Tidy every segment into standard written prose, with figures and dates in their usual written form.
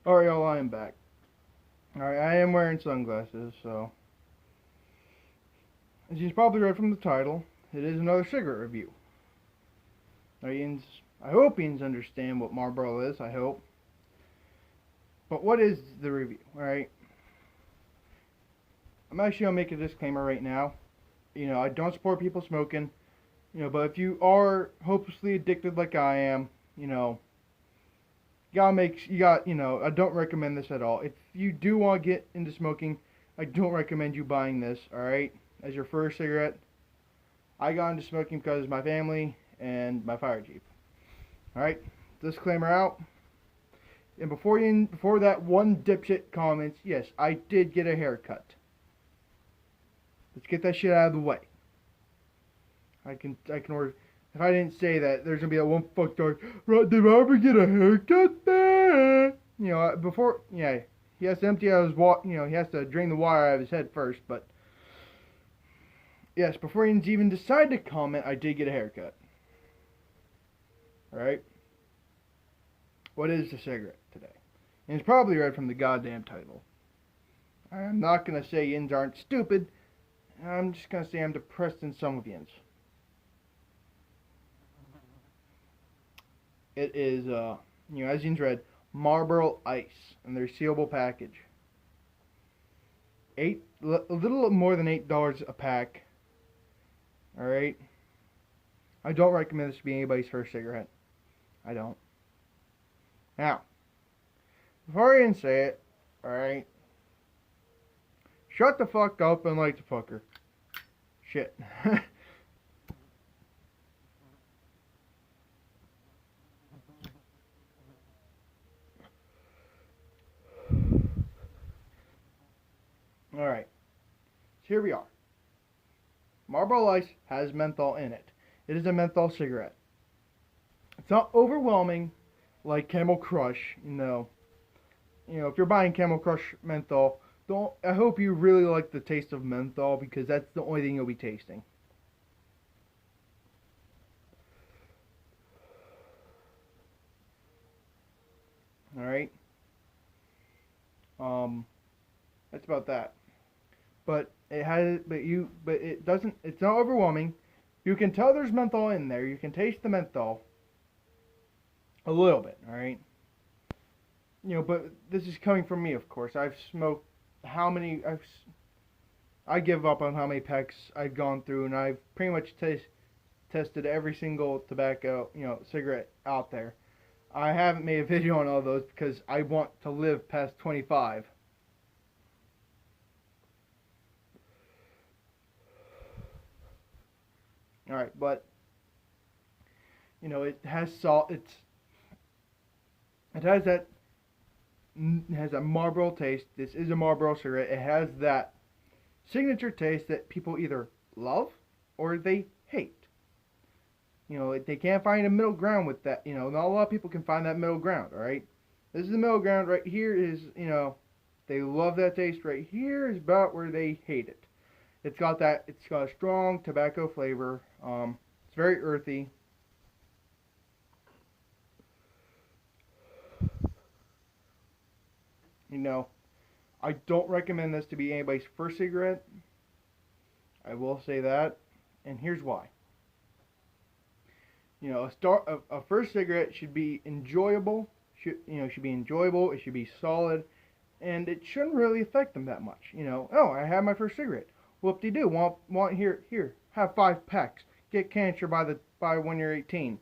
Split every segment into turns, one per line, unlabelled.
Alright, y'all, I am back. Alright, I am wearing sunglasses, so. As you've probably read from the title, it is another cigarette review. I hope you understand what Marlboro is, I hope. But what is the review, alright? I'm actually going to make a disclaimer right now. I don't support people smoking, but if you are hopelessly addicted like I am, I don't recommend this at all. If you do want to get into smoking, I don't recommend you buying this, alright, as your first cigarette. I got into smoking because of my family and my fire chief. Alright, disclaimer out. And before that one dipshit comments, yes, I did get a haircut. Let's get that shit out of the way. I can order. If I didn't say that, there's gonna be that one fucktard. Did I ever get a haircut? Before, yeah, he has to empty out his he has to drain the water out of his head first. But yes, before he even decide to comment, I did get a haircut. All right. What is the cigarette today? And it's probably read from the goddamn title. I'm not gonna say yins aren't stupid. I'm just gonna say I'm depressed in some of yins. It is, as you read, Marlboro Ice in their sealable package. A little more than $8 a pack. All right. I don't recommend this to be anybody's first cigarette. I don't. Now, before I even say it, all right, shut the fuck up and light the fucker. Shit. Alright, so here we are. Marlboro Ice has menthol in it. It is a menthol cigarette. It's not overwhelming like Camel Crush, if you're buying Camel Crush menthol, I hope you really like the taste of menthol, because that's the only thing you'll be tasting. Alright. That's about that. But it's not overwhelming. You can tell there's menthol in there. You can taste the menthol a little bit, alright? But this is coming from me, of course. I've smoked I give up on how many packs I've gone through, and I've pretty much tested every single tobacco, cigarette out there. I haven't made a video on all those because I want to live past 25. Alright, but it has salt. It has that Marlboro taste. This is a Marlboro cigarette. It has that signature taste that people either love or they hate. They can't find a middle ground with that. Not a lot of people can find that middle ground. All right, this is the middle ground. Right here is, they love that taste. Right here is about where they hate it. It's got a strong tobacco flavor. It's very earthy. I don't recommend this to be anybody's first cigarette. I will say that, and here's why. A first cigarette should be enjoyable. Should be enjoyable. It should be solid, and it shouldn't really affect them that much. Oh, I had my first cigarette. Whoop-de-doo. Want here? Have 5 packs. Get cancer by when you're 18.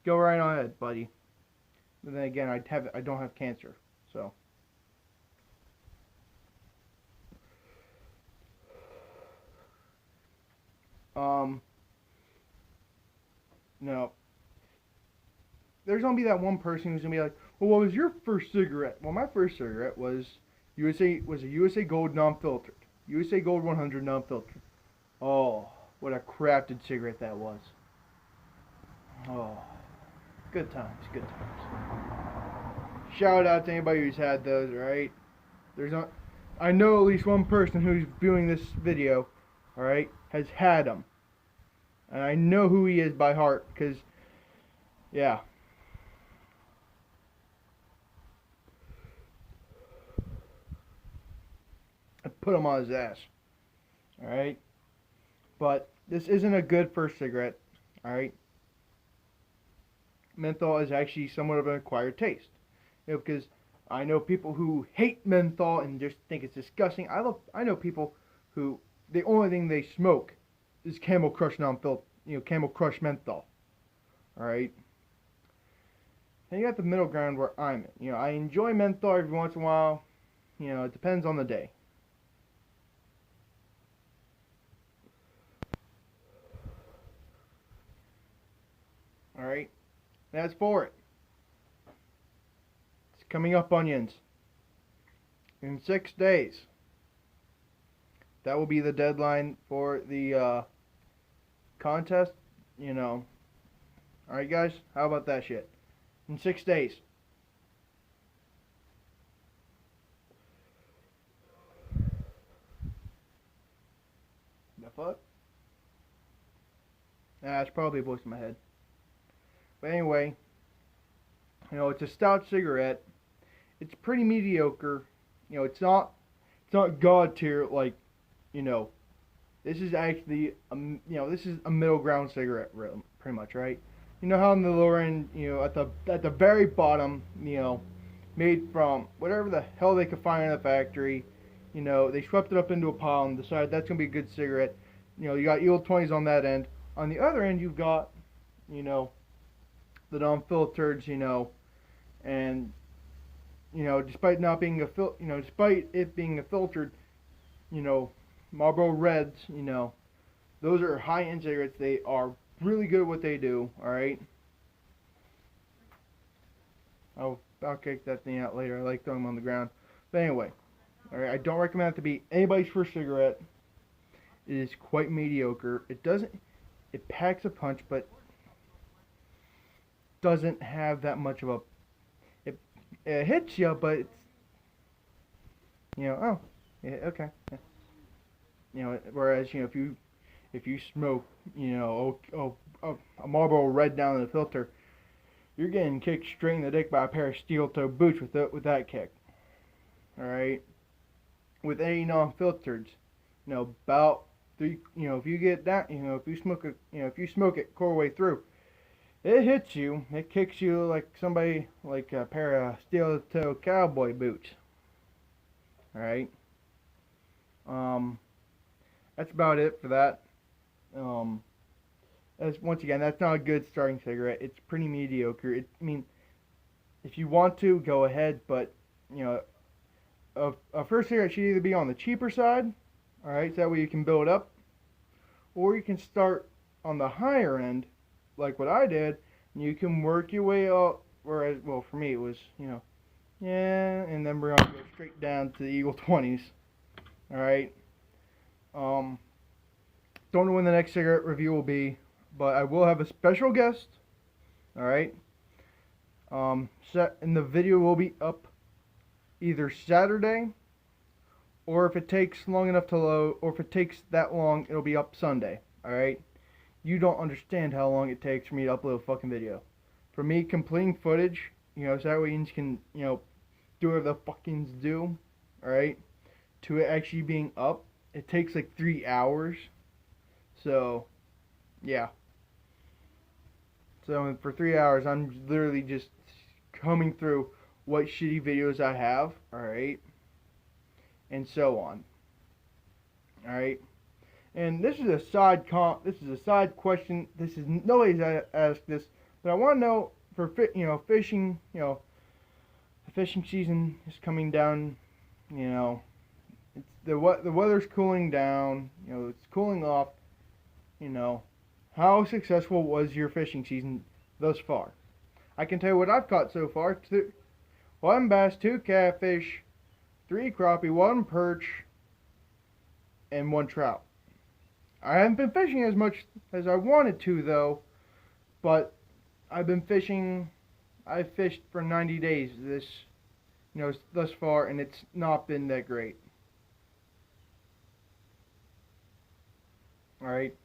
Go right on ahead, buddy. But then again, I don't have cancer, so. No. There's gonna be that one person who's gonna be like, "Well, what was your first cigarette?" Well, my first cigarette was a USA Gold non-filtered, USA Gold 100 non-filtered. Oh, what a crafted cigarette that was. Oh, good times, good times. Shout out to anybody who's had those. All right, I know at least one person who's viewing this video, all right, has had them. And I know who he is by heart, because, yeah. put him on his ass. Alright? But this isn't a good first cigarette. Alright? Menthol is actually somewhat of an acquired taste. Because I know people who hate menthol and just think it's disgusting. I know people who the only thing they smoke is Camel Crush Camel Crush menthol. Alright? And you got the middle ground where I'm in. I enjoy menthol every once in a while. It depends on the day. Alright? That's for it. It's coming up, onions. In 6 days. That will be the deadline for the contest. Alright, guys? How about that shit? In 6 days. The fuck? It's probably a voice in my head. But anyway, it's a stout cigarette. It's pretty mediocre. It's not god tier like, this is actually this is a middle ground cigarette, pretty much, right? You know how on the lower end, at the very bottom, made from whatever the hell they could find in the factory, they swept it up into a pile and decided that's gonna be a good cigarette. You got Eagle 20s on that end. On the other end, you've got, the non-filtered, and despite not being despite it being a filtered, Marlboro Reds, those are high-end cigarettes. They are really good at what they do. All right. I'll kick that thing out later. I like throwing them on the ground. But anyway, all right. I don't recommend it to be anybody's first cigarette. It is quite mediocre. It packs a punch, but doesn't have that much of a. It hits you, but it's. Oh, yeah, okay. Yeah. Whereas if you smoke, a Marlboro Red down in the filter, you're getting kicked straight in the dick by a pair of steel-toe boots with that kick. All right. With any non-filtered, about three, if you get that, if you smoke it core way through, it hits you. It kicks you like a pair of steel-toe cowboy boots. All right. That's about it for that. Once again, that's not a good starting cigarette. It's pretty mediocre. If you want to, go ahead, but a first cigarette should either be on the cheaper side, all right, so that way you can build up, or you can start on the higher end, like what I did, and you can work your way up. Whereas, well, for me it was, and then we're gonna go straight down to the Eagle 20s. All right. Don't know when the next cigarette review will be, but I will have a special guest. All right. And the video will be up either Saturday, or if it takes long enough to load, or if it takes that long, it'll be up Sunday. All right. You don't understand how long it takes for me to upload a fucking video. For me, completing footage, so that way you can, do whatever the fuckings do. All right. To it actually being up, it takes like 3 hours. So, yeah. So for 3 hours, I'm literally just combing through what shitty videos I have, alright, and so on. Alright. And this is a side question. This is nobody's asked this, but I want to know for fishing, the fishing season is coming down, it's the weather's cooling down, it's cooling off. How successful was your fishing season thus far? I can tell you what I've caught so far. 1 bass, 2 catfish, 3 crappie, 1 perch, and 1 trout. I haven't been fishing as much as I wanted to, though, but I've fished for 90 days thus far, and it's not been that great. Alright.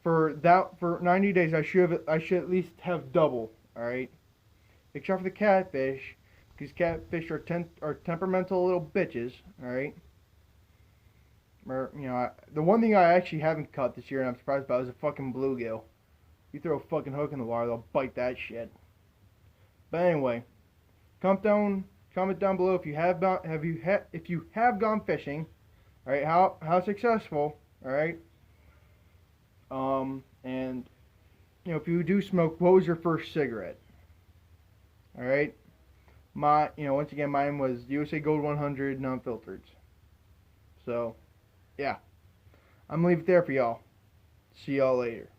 For 90 days, I should at least have double. All right, except for the catfish, because catfish are temperamental little bitches. All right, The one thing I actually haven't cut this year, and I'm surprised about, is a fucking bluegill. You throw a fucking hook in the water, they'll bite that shit. But anyway, comment down below if you have gone fishing. All right, how successful. All right. And if you do smoke, what was your first cigarette? All right. Once again, mine was USA Gold 100 non-filtered. So, yeah. I'm gonna leave it there for y'all. See y'all later.